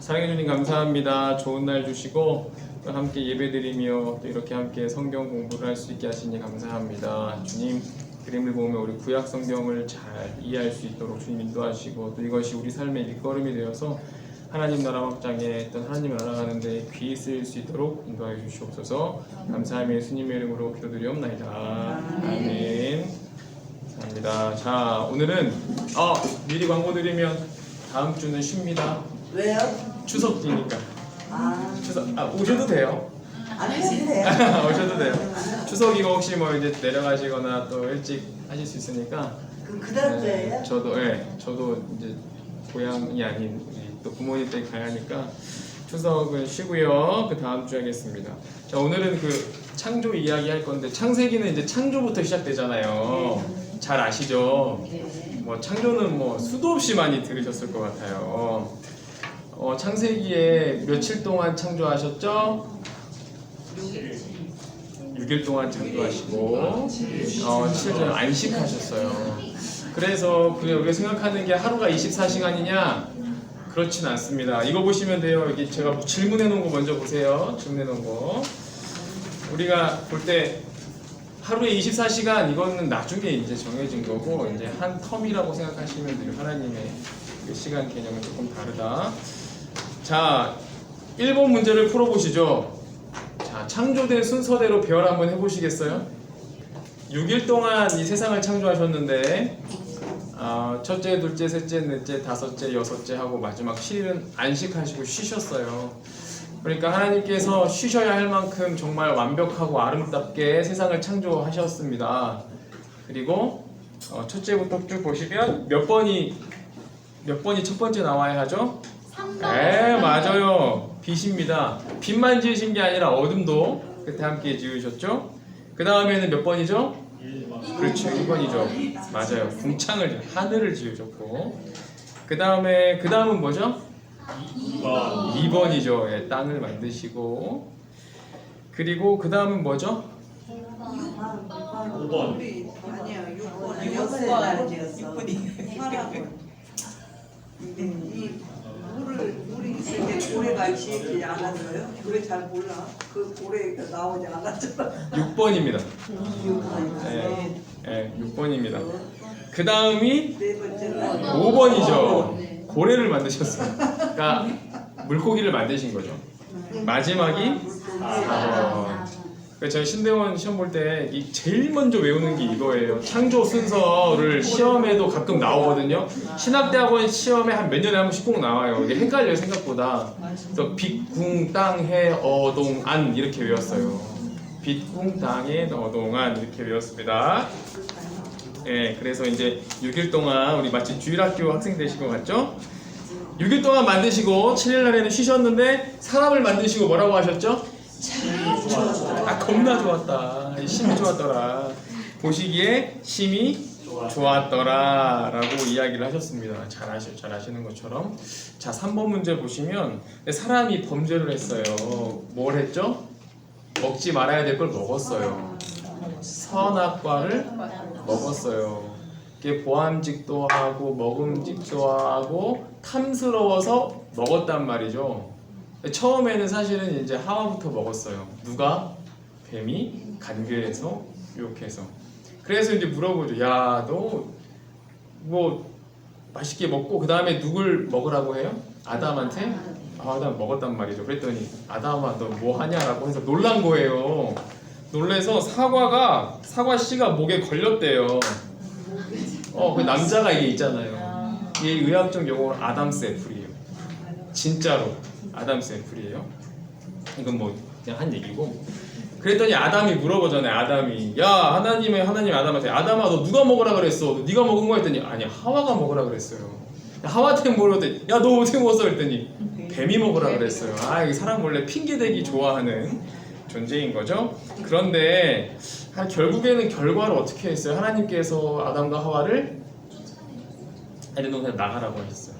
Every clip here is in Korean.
사랑해 주님 감사합니다. 좋은 날 주시고 또 함께 예배드리며 또 이렇게 함께 성경 공부를 할 수 있게 하시니 감사합니다. 주님, 그림을 보며 우리 구약 성경을 잘 이해할 수 있도록 주님 인도하시고 또 이것이 우리 삶의 밑거름이 되어서 하나님 나라 확장에 또 하나님을 알아가는 데 귀히 쓰일 수 있도록 인도하여 주시옵소서. 감사하며 예수님의 이름으로 기도드리옵나이다. 아멘. 감사합니다. 자, 오늘은 미리 광고 드리면 다음 주는 쉽니다. 왜요? 추석이니까. 추석 오셔도 돼요. 안 해도 돼요. 오셔도 돼요. 추석이고 혹시 뭐 이제 내려가시거나 또 일찍 하실 수 있으니까. 그 다음 주에요? 저도 이제 고향이 아닌 또 부모님 댁 가야 하니까 추석은 쉬고요. 그 다음 주 하겠습니다. 자, 오늘은 그 창조 이야기 할 건데 창세기는 이제 창조부터 시작되잖아요. 잘 아시죠? 뭐 창조는 뭐 수도 없이 많이 들으셨을 것 같아요. 창세기에 며칠 동안 창조하셨죠? 6일 동안 창조하시고 7일 안식하셨어요. 그래서 우리가 생각하는 게 하루가 24시간이냐? 그렇진 않습니다. 이거 보시면 돼요. 여기 제가 질문해 놓은 거 먼저 보세요. 질문해 놓은 거. 우리가 볼 때 하루에 24시간 이거는 나중에 이제 정해진 거고 이제 한 텀이라고 생각하시면 돼요. 하나님의 그 시간 개념은 조금 다르다. 자, 1번 문제를 풀어보시죠. 자, 창조된 순서대로 배열 한번 해보시겠어요? 6일 동안 이 세상을 창조하셨는데 첫째, 둘째, 셋째, 넷째, 다섯째, 여섯째 하고 마지막 7일은 안식하시고 쉬셨어요. 그러니까 하나님께서 쉬셔야 할 만큼 정말 완벽하고 아름답게 세상을 창조하셨습니다. 그리고 첫째부터 쭉 보시면 몇 번이 첫 번째 나와야 하죠? 맞아요. 빛입니다. 빛만 지으신 게 아니라 어둠도 그때 함께 지으셨죠? 그 다음에는 몇 번이죠? 1번. 그렇죠, 1번이죠. 맞아요. 궁창을, 하늘을 지으셨고 그 다음은 뭐죠? 2번이죠. 예, 땅을 만드시고 그리고 그 다음은 뭐죠? 5번. 아니요, 6번에 지었어. 6번이. 이 물이 있을 때 고래가 지지 않았어요? 고래 잘 몰라. 그 고래가 나오지 않았잖아. 6번입니다. 6번입니다. 그 다음이 네 번째는 5번이죠. 고래를 만드셨어요. 그러니까 물고기를 만드신 거죠. 마지막이 4번. 저희 신대원 시험 볼 때 제일 먼저 외우는 게 이거예요. 창조 순서를 시험에도 가끔 나오거든요. 신학대학원 시험에 한 몇 년에 한 번씩 꼭 나와요. 이게 헷갈려요, 생각보다. 그래서 빛, 궁, 땅, 해, 어동, 안 이렇게 외웠어요. 빛, 궁, 땅, 해, 어동, 안 이렇게 외웠습니다. 예, 그래서 이제 6일 동안 우리 마치 주일학교 학생 되신 것 같죠? 6일 동안 만드시고 7일 날에는 쉬셨는데 사람을 만드시고 뭐라고 하셨죠? 겁나 좋았다. 심이 좋았더라. 보시기에 심이 좋았더라 라고 이야기를 하셨습니다. 잘 아시는 것처럼. 자, 3번 문제 보시면 사람이 범죄를 했어요. 뭘 했죠? 먹지 말아야 될 걸 먹었어요. 선악과를 먹었어요. 이게 보암직도 하고 먹음직도 하고 탐스러워서 먹었단 말이죠. 처음에는 사실은 이제 하와부터 먹었어요. 누가? 뱀이 간교해서 유혹해서. 그래서 이제 물어보죠. 야, 너 뭐 맛있게 먹고 그 다음에 누굴 먹으라고 해요? 아담한테? 아담 먹었단 말이죠. 그랬더니 아담아 너 뭐 하냐라고 해서 놀란 거예요. 놀래서 사과 씨가 목에 걸렸대요. 그 남자가 이게 있잖아요. 이게 의학적 용어로 아담스 애플이에요. 진짜로 아담스 애플이에요. 이건 뭐 그냥 한 얘기고. 그랬더니 아담이 물어보잖아요. 아담이 하나님 아담한테 아담아 너 누가 먹으라 그랬어? 너 네가 먹은 거야? 했더니 아니 하와가 먹으라 그랬어요. 하와한테 물어봤더니 야 너 어떻게 먹었어? 했더니 뱀이 먹으라 그랬어요. 이 사람 원래 핑계대기 좋아하는 존재인 거죠. 그런데 결국에는 결과를 어떻게 했어요? 하나님께서 아담과 하와를 그냥 나가라고 하셨어요.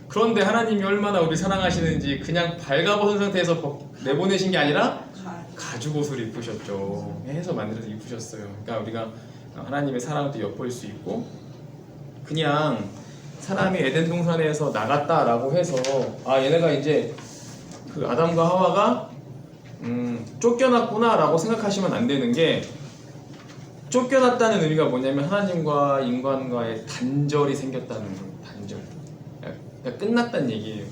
그런데 하나님이 얼마나 우리 사랑하시는지 그냥 발가벗은 상태에서 내보내신 게 아니라 가죽 옷을 입으셨죠. 해서 만들어서 입으셨어요. 그러니까 우리가 하나님의 사랑을 또 엿볼 수 있고 그냥 사람이 에덴 동산에서 나갔다라고 해서 얘네가 이제 그 아담과 하와가 쫓겨났구나라고 생각하시면 안 되는 게, 쫓겨났다는 의미가 뭐냐면 하나님과 인간과의 단절이 생겼다는 거예요. 단절. 그러니까 끝났다는 얘기예요.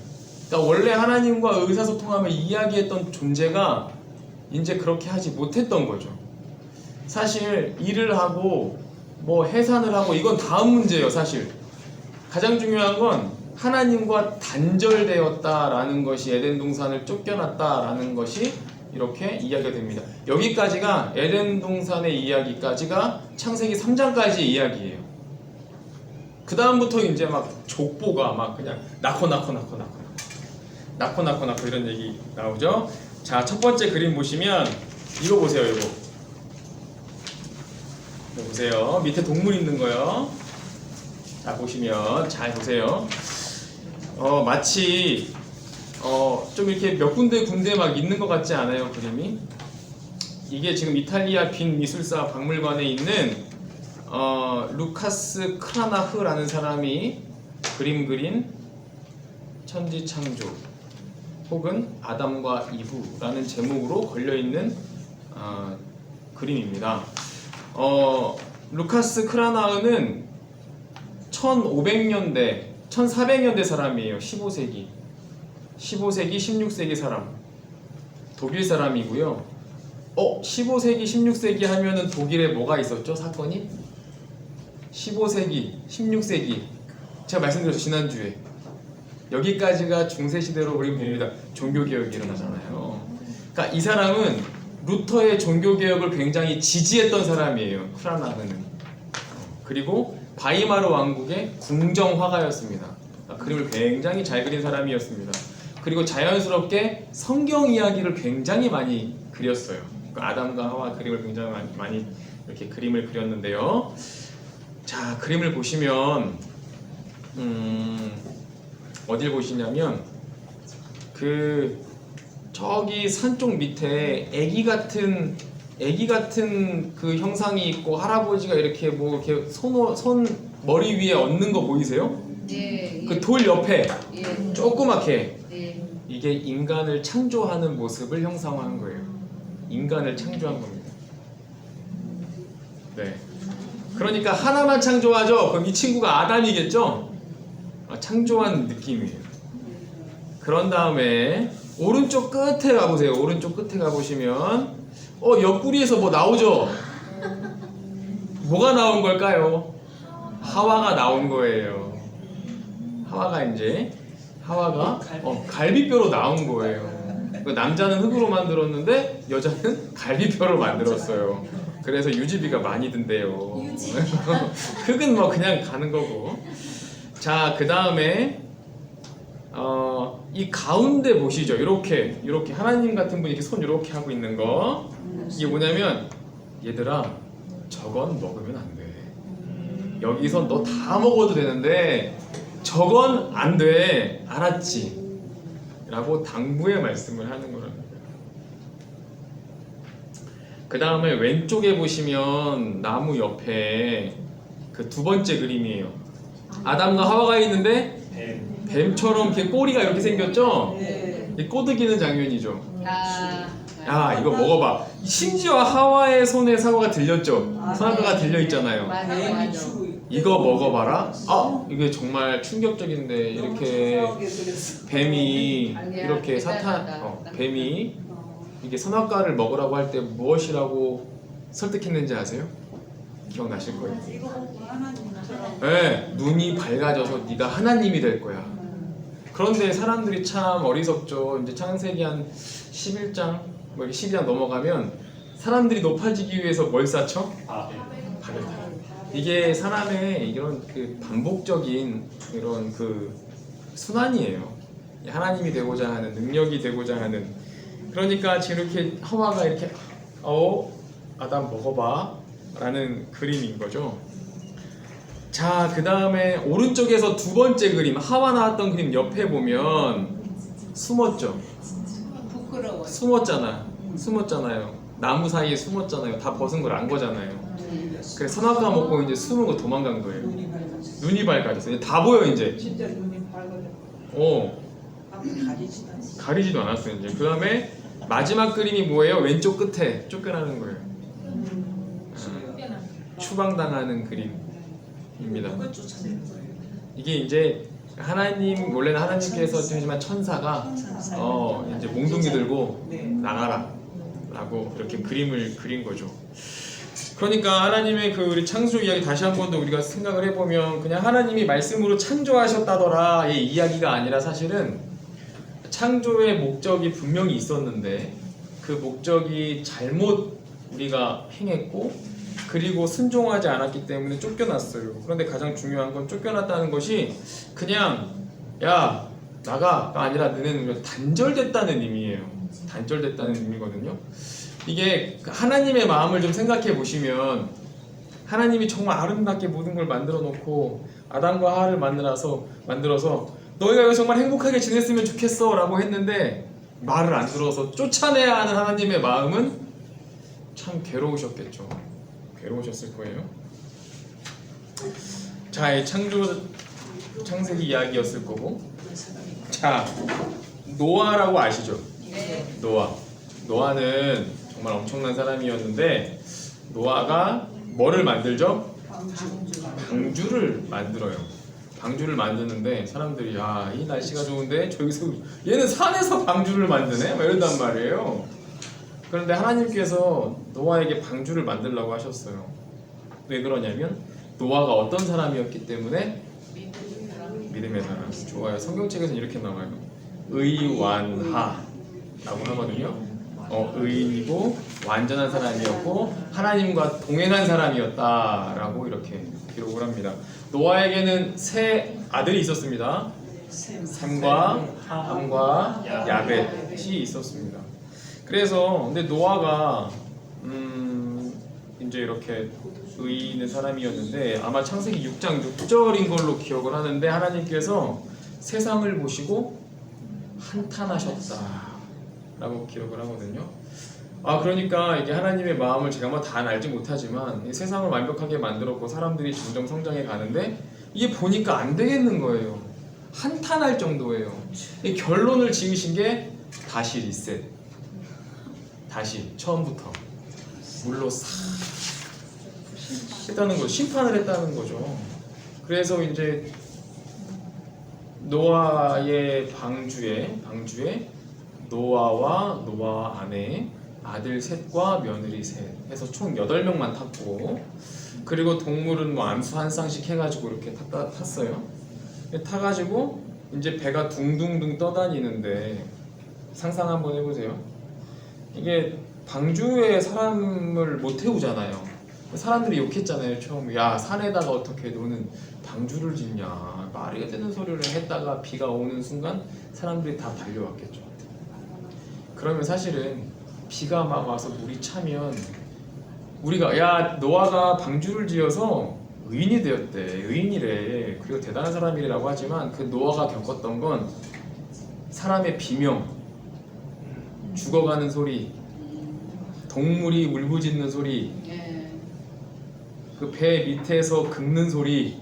그러니까 원래 하나님과 의사소통하며 이야기했던 존재가 이제 그렇게 하지 못했던 거죠. 사실 일을 하고 뭐 해산을 하고 이건 다음 문제예요. 사실 가장 중요한 건 하나님과 단절되었다라는 것이, 에덴 동산을 쫓겨났다라는 것이 이렇게 이야기가 됩니다. 여기까지가 에덴 동산의 이야기까지가 창세기 3장까지 이야기예요. 그 다음부터 이제 막 족보가 막 그냥 낳고 이런 얘기 나오죠. 자, 첫 번째 그림 보시면 이거 보세요. 이거 보세요. 밑에 동물 있는 거요. 자, 보시면 잘 보세요. 마치 좀 이렇게 몇 군데 막 있는 것 같지 않아요? 그림이? 이게 지금 이탈리아 빈 미술사 박물관에 있는 루카스 크라나흐라는 사람이 그림 그린 천지창조 혹은 아담과 이브라는 제목으로 걸려있는 그림입니다. 루카스 크라나흐는 1500년대, 1400년대 사람이에요. 15세기, 16세기 사람, 독일 사람이고요. 15세기, 16세기 하면은 독일에 뭐가 있었죠? 사건이? 15세기, 16세기 제가 말씀드렸죠, 지난주에. 여기까지가 중세시대로 우리 봅니다. 종교개혁이 일어나잖아요. 그러니까 이 사람은 루터의 종교개혁을 굉장히 지지했던 사람이에요. 크라나흐는. 그리고 바이마르 왕국의 궁정화가였습니다. 그림을 굉장히 잘 그린 사람이었습니다. 그리고 자연스럽게 성경 이야기를 굉장히 많이 그렸어요. 아담과 하와 그림을 굉장히 많이 이렇게 그림을 그렸는데요. 자, 그림을 보시면 어딜 보시냐면 저기 산 쪽 밑에 애기 같은 그 형상이 있고, 할아버지가 이렇게 뭐 이렇게 손 머리 위에 얹는 거 보이세요? 예. 그 돌 옆에 예. 조그맣게, 예. 이게 인간을 창조하는 모습을 형상화한 거예요. 인간을 창조한 겁니다. 네. 그러니까 하나만 창조하죠. 그럼 이 친구가 아담이겠죠? 창조한 느낌이에요. 그런 다음에 오른쪽 끝에 가보세요. 오른쪽 끝에 가보시면 옆구리에서 뭐 나오죠? 뭐가 나온 걸까요? 하와가 나온 거예요. 하와가 갈비뼈로 나온 거예요. 남자는 흙으로 만들었는데 여자는 갈비뼈로 만들었어요. 그래서 유지비가 많이 든대요. 흙은 뭐 그냥 가는 거고. 자, 그 다음에 이 가운데 보시죠. 이렇게 하나님 같은 분이 이렇게 손 이렇게 하고 있는 거. 이게 뭐냐면, 얘들아, 저건 먹으면 안 돼. 여기서 너 다 먹어도 되는데 저건 안 돼. 알았지? 라고 당부의 말씀을 하는 거랍니다. 그 다음에 왼쪽에 보시면 나무 옆에 그 두 번째 그림이에요. 아담과 하와가 있는데 뱀처럼 이렇게 꼬리가 이렇게 생겼죠? 네. 꼬드기는 장면이죠. 아, 이거 먹어봐. 심지어 하와의 손에 사과가 들렸죠? 사과가 들려있잖아요. 맞아. 이거 먹어봐라. 이게 정말 충격적인데, 이렇게 뱀이 이렇게 뱀이 이게 선악과를 먹으라고 할 때 무엇이라고 설득했는지 아세요? 기억나실 거예요. 이거 먹고 하나님처럼. 네, 눈이 밝아져서 네가 하나님이 될 거야. 그런데 사람들이 참 어리석죠. 이제 창세기 한 11장, 뭐 이렇게 12장 넘어가면 사람들이 높아지기 위해서 뭘 쌓죠? 바벨. 이게 사람의 이런 그 반복적인 이런 그 순환이에요. 하나님이 되고자 하는, 능력이 되고자 하는. 그러니까 지금 이렇게 하와가 이렇게 아담 먹어봐 라는 그림인 거죠. 자, 그 다음에 오른쪽에서 두 번째 그림, 하와 나왔던 그림 옆에 보면 숨었죠. 부끄러워. 숨었잖아요. 나무 사이에 숨었잖아요. 다 벗은 걸 안 거잖아요. 그래서 선악과 먹고 이제 숨은 거 도망간 거예요. 눈이 밝아졌어요. 다 보여 이제. 진짜 눈이 밝아져. 어, 가리지도 않아. 가리지도 않았어요 이제. 그 다음에 마지막 그림이 뭐예요? 왼쪽 끝에 쫓겨나는 거예요. 추방당하는 그림입니다. 누가 쫓아내는 거예요? 이게 이제 하나님, 원래는 하나님께서 하지만 천사가 이제 몽둥이 들고 네. 나가라 라고 이렇게 그림을 그린 거죠. 그러니까 하나님의 그 우리 창조 이야기 다시 한 번 더 우리가 생각을 해보면 그냥 하나님이 말씀으로 창조하셨다더라의 이야기가 아니라 사실은 창조의 목적이 분명히 있었는데 그 목적이 잘못 우리가 행했고 그리고 순종하지 않았기 때문에 쫓겨났어요. 그런데 가장 중요한 건 쫓겨났다는 것이 그냥 야 나가가 아니라 너네는 단절됐다는 의미예요. 단절됐다는 의미거든요. 이게 하나님의 마음을 좀 생각해 보시면 하나님이 정말 아름답게 모든 걸 만들어 놓고 아담과 하와를 만들어서 너희가 여기서 정말 행복하게 지냈으면 좋겠어 라고 했는데 말을 안 들어서 쫓아내야 하는 하나님의 마음은 참 괴로우셨겠죠. 괴로우셨을 거예요. 자, 이 창세기 이야기였을 거고. 자, 노아라고 아시죠? 네. 노아는 정말 엄청난 사람이었는데 노아가 뭐를 만들죠? 방주를 만들어요. 방주를 만드는데 사람들이 야, 이 날씨가 좋은데 저기서 얘는 산에서 방주를 만드네? 막 이런단 말이에요. 그런데 하나님께서 노아에게 방주를 만들라고 하셨어요. 왜 그러냐면 노아가 어떤 사람이었기 때문에 믿음의 사람. 좋아요. 성경책에서는 이렇게 나와요. 의완하라고 하거든요. 의인이고 완전한 사람이었고 하나님과 동행한 사람이었다라고 이렇게 기록을 합니다. 노아에게는 세 아들이 있었습니다. 셈과 함과 야벳이 있었습니다. 그래서 근데 노아가 이제 이렇게 의인의 사람이었는데 아마 창세기 6장 6절인 걸로 기억을 하는데 하나님께서 세상을 보시고 한탄하셨다라고 기억을 하거든요. 그러니까 이게 하나님의 마음을 제가 뭐 다 알지 못하지만 이 세상을 완벽하게 만들었고 사람들이 점점 성장해 가는데 이게 보니까 안 되겠는 거예요. 한탄할 정도예요. 이 결론을 지으신 게 다시 리셋. 다시 처음부터 물로 싹 했다는 거죠. 심판을 했다는 거죠. 그래서 이제 노아의 방주에 노아와 노아 아내 아들 셋과 며느리 셋 해서 총 8명만 탔고 그리고 동물은 뭐 암수 한 쌍씩 해가지고 이렇게 탔어요. 타가지고 이제 배가 둥둥둥 떠다니는데 상상 한번 해보세요. 이게 방주에 사람을 못 태우잖아요. 사람들이 욕했잖아요. 처음 야 산에다가 어떻게 너는 방주를 짓냐 말이 되는 소리를 했다가 비가 오는 순간 사람들이 다 달려왔겠죠. 그러면 사실은 비가 막 와서 물이 차면 우리가 야 노아가 방주를 지어서 의인이 되었대 의인이래 그리고 대단한 사람이라고 하지만 그 노아가 겪었던 건 사람의 비명 죽어가는 소리 동물이 울부짖는 소리 그 배 밑에서 긁는 소리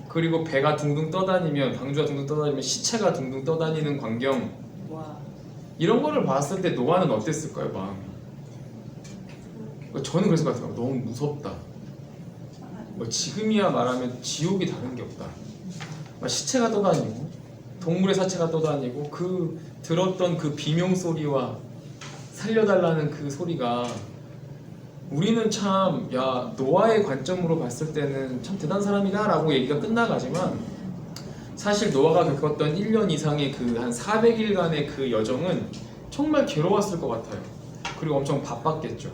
그리고 배가 둥둥 떠다니면 방주가 둥둥 떠다니면 시체가 둥둥 떠다니는 광경 이런 거를 봤을 때 노아는 어땠을까요 마음이? 저는 그래서 같아요. 너무 무섭다. 지금이야 말하면 지옥이 다른 게 없다. 시체가 떠다니고 동물의 사체가 떠다니고 그 들었던 그 비명 소리와 살려달라는 그 소리가 우리는 참 야 노아의 관점으로 봤을 때는 참 대단한 사람이다 라고 얘기가 끝나가지만 사실 노아가 겪었던 1년 이상의 그 한 400일간의 그 여정은 정말 괴로웠을 것 같아요. 그리고 엄청 바빴겠죠.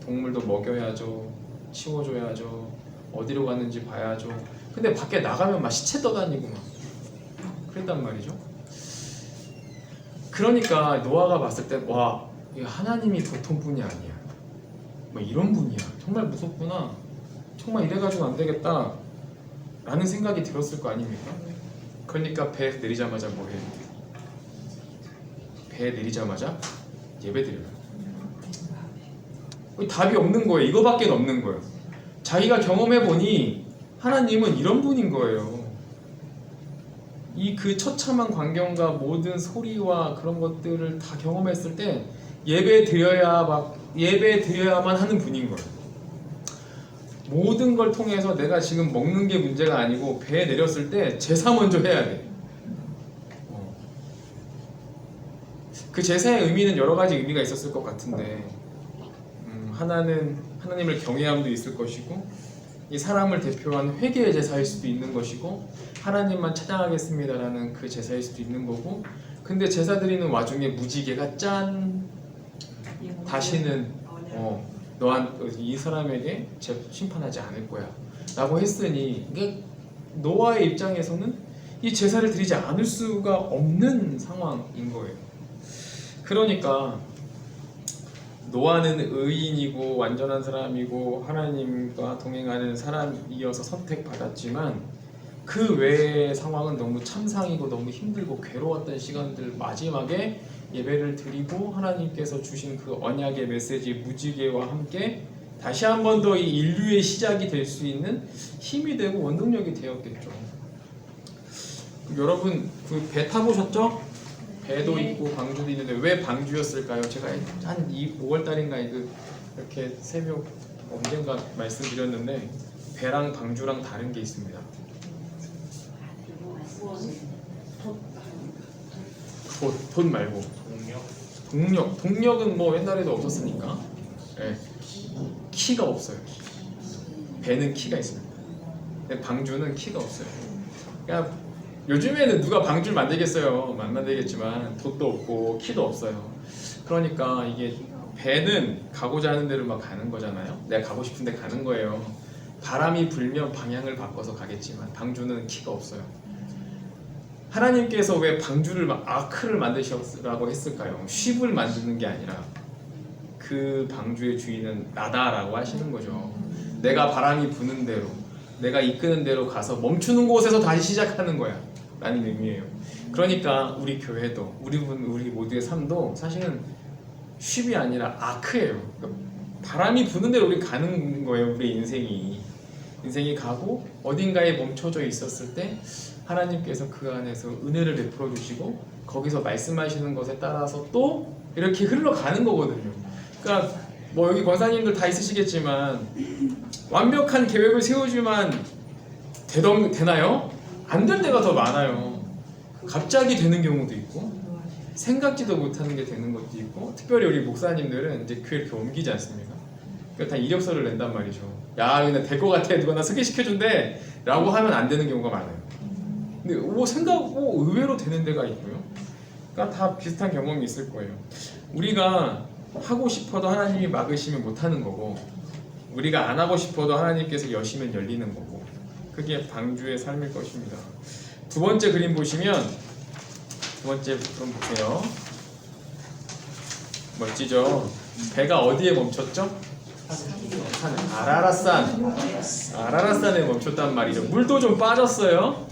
동물도 먹여야죠 치워줘야죠 어디로 갔는지 봐야죠. 근데 밖에 나가면 막 시체 떠다니고 막 그랬단 말이죠. 그러니까 노아가 봤을 때 와 하나님이 보통 분이 아니야 뭐 이런 분이야 정말 무섭구나 정말 이래가지고 안 되겠다 라는 생각이 들었을 거 아닙니까? 그러니까 배 내리자마자 뭐 해? 배 내리자마자 예배 드려요. 답이 없는 거예요. 이거밖에 없는 거예요. 자기가 경험해보니 하나님은 이런 분인 거예요. 이 그 처참한 광경과 모든 소리와 그런 것들을 다 경험했을 때 예배 드려야만 하는 분인 거예요. 모든 걸 통해서 내가 지금 먹는 게 문제가 아니고 배에 내렸을 때 제사 먼저 해야 돼. 그 제사의 의미는 여러 가지 의미가 있었을 것 같은데 하나는 하나님을 경외함도 있을 것이고 이 사람을 대표한 회개의 제사일 수도 있는 것이고 하나님만 찬양하겠습니다라는 그 제사일 수도 있는 거고 근데 제사 드리는 와중에 무지개가 짠 다시는 이 사람에게 심판하지 않을 거야 라고 했으니 이게 노아의 입장에서는 이 제사를 드리지 않을 수가 없는 상황인 거예요. 그러니까 노아는 의인이고 완전한 사람이고 하나님과 동행하는 사람이어서 선택받았지만 그 외의 상황은 너무 참상이고 너무 힘들고 괴로웠던 시간들 마지막에 예배를 드리고 하나님께서 주신 그 언약의 메시지 무지개와 함께 다시 한 번 더 이 인류의 시작이 될 수 있는 힘이 되고 원동력이 되었겠죠. 여러분 그 배 타보셨죠? 배도 있고 방주도 있는데 왜 방주였을까요? 제가 한 5월달인가 이렇게 새벽 언젠가 말씀드렸는데 배랑 방주랑 다른 게 있습니다. 돈 말고 동력은 뭐 옛날에도 없었으니까 네. 키가 없어요. 배는 키가 있습니다. 근데 방주는 키가 없어요. 그러니까 요즘에는 누가 방주를 만들겠어요. 안 만들겠지만 돛도 없고 키도 없어요. 그러니까 이게 배는 가고자 하는 데로 막 가는 거잖아요. 내가 가고 싶은 데 가는 거예요. 바람이 불면 방향을 바꿔서 가겠지만 방주는 키가 없어요. 하나님께서 왜 방주를 아크를 만드시라고 했을까요? 쉽을 만드는 게 아니라 그 방주의 주인은 나다라고 하시는 거죠. 내가 바람이 부는 대로 내가 이끄는 대로 가서 멈추는 곳에서 다시 시작하는 거야 라는 의미예요. 그러니까 우리 교회도 우리 모두의 삶도 사실은 쉽이 아니라 아크예요. 그러니까 바람이 부는 대로 우리 가는 거예요. 우리 인생이 가고 어딘가에 멈춰져 있었을 때 하나님께서 그 안에서 은혜를 베풀어 주시고 거기서 말씀하시는 것에 따라서 또 이렇게 흘러가는 거거든요. 그러니까 뭐 여기 권사님들 다 있으시겠지만 완벽한 계획을 세우지만 되나요? 안 될 때가 더 많아요. 갑자기 되는 경우도 있고 생각지도 못하는 게 되는 것도 있고 특별히 우리 목사님들은 이제 교회 이렇게 옮기지 않습니까? 그러니까 다 이력서를 낸단 말이죠. 야 근데 될 것 같아 누가 나 소개시켜준대 라고 하면 안 되는 경우가 많아요. 근데 의외로 되는 데가 있고요. 그러니까 다 비슷한 경험이 있을 거예요. 우리가 하고 싶어도 하나님이 막으시면 못하는 거고 우리가 안 하고 싶어도 하나님께서 여시면 열리는 거고 그게 방주의 삶일 것입니다. 두 번째 그림 보시면 두 번째 그림 보세요. 멋지죠? 배가 어디에 멈췄죠? 아라라산에 멈췄단 말이죠. 물도 좀 빠졌어요.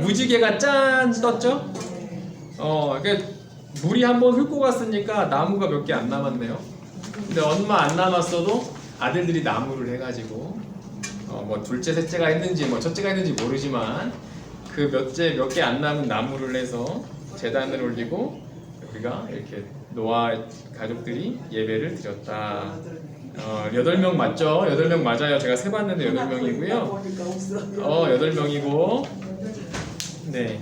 무지개가 짠 떴죠? 그러니까 물이 한번 훑고 갔으니까 나무가 몇 개 안 남았네요. 근데 얼마 안 남았어도 아들들이 나무를 해가지고 뭐 둘째 셋째가 했는지 뭐 첫째가 했는지 모르지만 그 몇 개 안 남은 나무를 해서 제단을 올리고 우리가 이렇게 노아 가족들이 예배를 드렸다. 8명 맞죠? 8명 맞아요. 제가 세봤는데 8명이고요. 8명이고 네.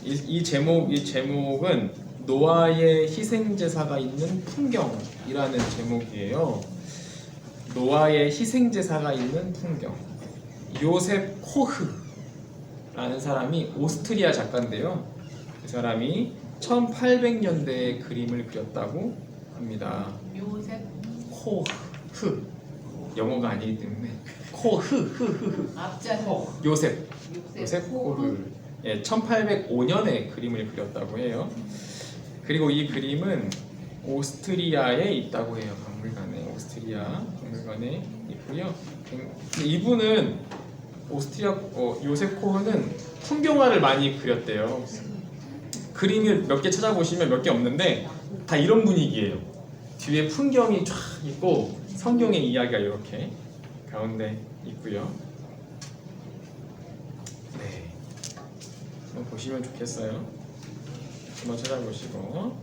이 제목은 노아의 희생제사가 있는 풍경이라는 제목이에요. 노아의 희생제사가 있는 풍경. 요셉 코흐라는 사람이 오스트리아 작가인데요. 그 사람이 1800년대에 그림을 그렸다고 합니다. 요셉 코흐 영어가 아니기 때문에 코흐 앞자는 요셉 코흐 1805년에 그림을 그렸다고 해요. 그리고 이 그림은 오스트리아에 있다고 해요. 오스트리아 박물관에 있고요. 이분은 오스트리아 요셉 코흐는 풍경화를 많이 그렸대요. 그림을 몇 개 찾아보시면 몇 개 없는데 다 이런 분위기예요. 뒤에 풍경이 쫙 있고 성경의 이야기가 이렇게 가운데 있고요. 보시면 좋겠어요. 한번 찾아보시고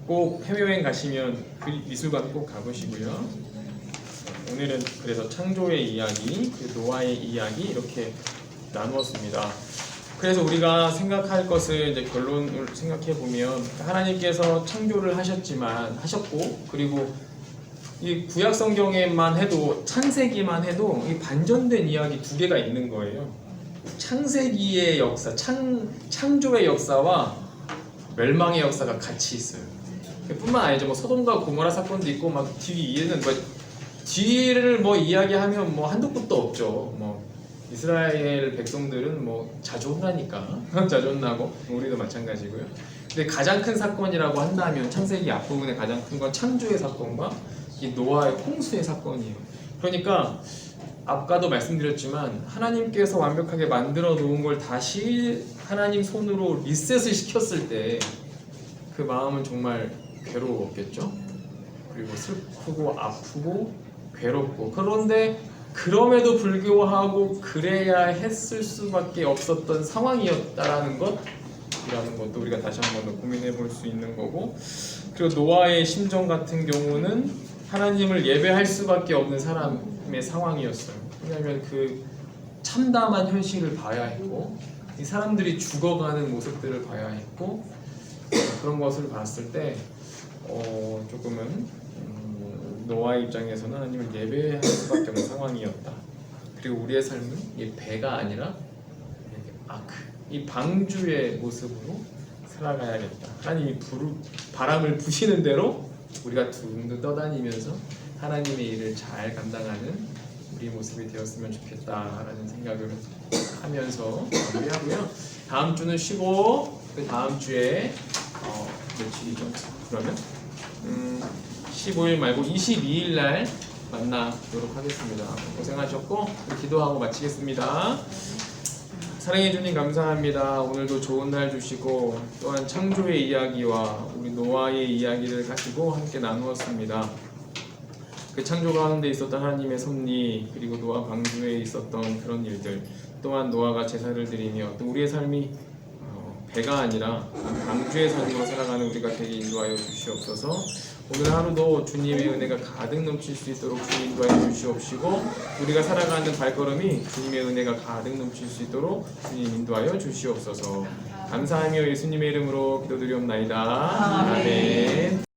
꼭 해외여행 가시면 그 미술관 꼭 가보시고요. 오늘은 그래서 창조의 이야기, 그 노아의 이야기 이렇게 나누었습니다. 그래서 우리가 생각할 것을 이제 결론을 생각해 보면 하나님께서 창조를 하셨고 그리고 이 구약 성경에만 해도 창세기만 해도 이 반전된 이야기 두 개가 있는 거예요. 창세기의 역사, 창조의 역사와 멸망의 역사가 같이 있어요. 뿐만 아니죠. 뭐 소돔과 고모라 사건도 있고 막 뒤에는 뭐 뒤를 뭐 이야기하면 뭐 한도 끝도 없죠. 뭐 이스라엘 백성들은 뭐 자주 혼나니까 자주 혼나고 우리도 마찬가지고요. 근데 가장 큰 사건이라고 한다면 창세기 앞부분의 가장 큰 건 창조의 사건과 이 노아의 홍수의 사건이에요. 그러니까 아까도 말씀드렸지만 하나님께서 완벽하게 만들어 놓은 걸 다시 하나님 손으로 리셋을 시켰을 때 그 마음은 정말 괴로웠겠죠. 그리고 슬프고 아프고 괴롭고 그런데 그럼에도 불구하고 그래야 했을 수밖에 없었던 상황이었다라는 것이라는 것도 우리가 다시 한 번 더 고민해 볼 수 있는 거고 그리고 노아의 심정 같은 경우는 하나님을 예배할 수밖에 없는 사람의 상황이었어요. 왜냐하면 그 참담한 현실을 봐야 했고 이 사람들이 죽어가는 모습들을 봐야 했고 그런 것을 봤을 때 조금은 노아의 입장에서는 하나님을 예배할 수밖에 없는 상황이었다. 그리고 우리의 삶은 이 배가 아니라 아크, 이 방주의 모습으로 살아가야겠다. 하나님이 바람을 부시는 대로 우리가 둥둥 떠다니면서 하나님의 일을 잘 감당하는 우리 모습이 되었으면 좋겠다라는 생각을 하면서 마무리하고요. 다음 주는 쉬고 그 다음 주에 며칠이죠? 그러면 15일 말고 22일 날 만나도록 하겠습니다. 고생하셨고 기도하고 마치겠습니다. 사랑해 주님 감사합니다. 오늘도 좋은 날 주시고 또한 창조의 이야기와 우리 노아의 이야기를 가지고 함께 나누었습니다. 그 창조 가운데 있었던 하나님의 섭리 그리고 노아 방주에 있었던 그런 일들 또한 노아가 제사를 드리며 또 우리의 삶이 배가 아니라 방주의 삶으로 살아가는 우리가 되게 인도하여 주시옵소서. 오늘 하루도 주님의 은혜가 가득 넘칠 수 있도록 주님 인도하여 주시옵시고 우리가 살아가는 발걸음이 주님의 은혜가 가득 넘칠 수 있도록 주님 인도하여 주시옵소서. 감사하며 예수님의 이름으로 기도드리옵나이다. 아멘.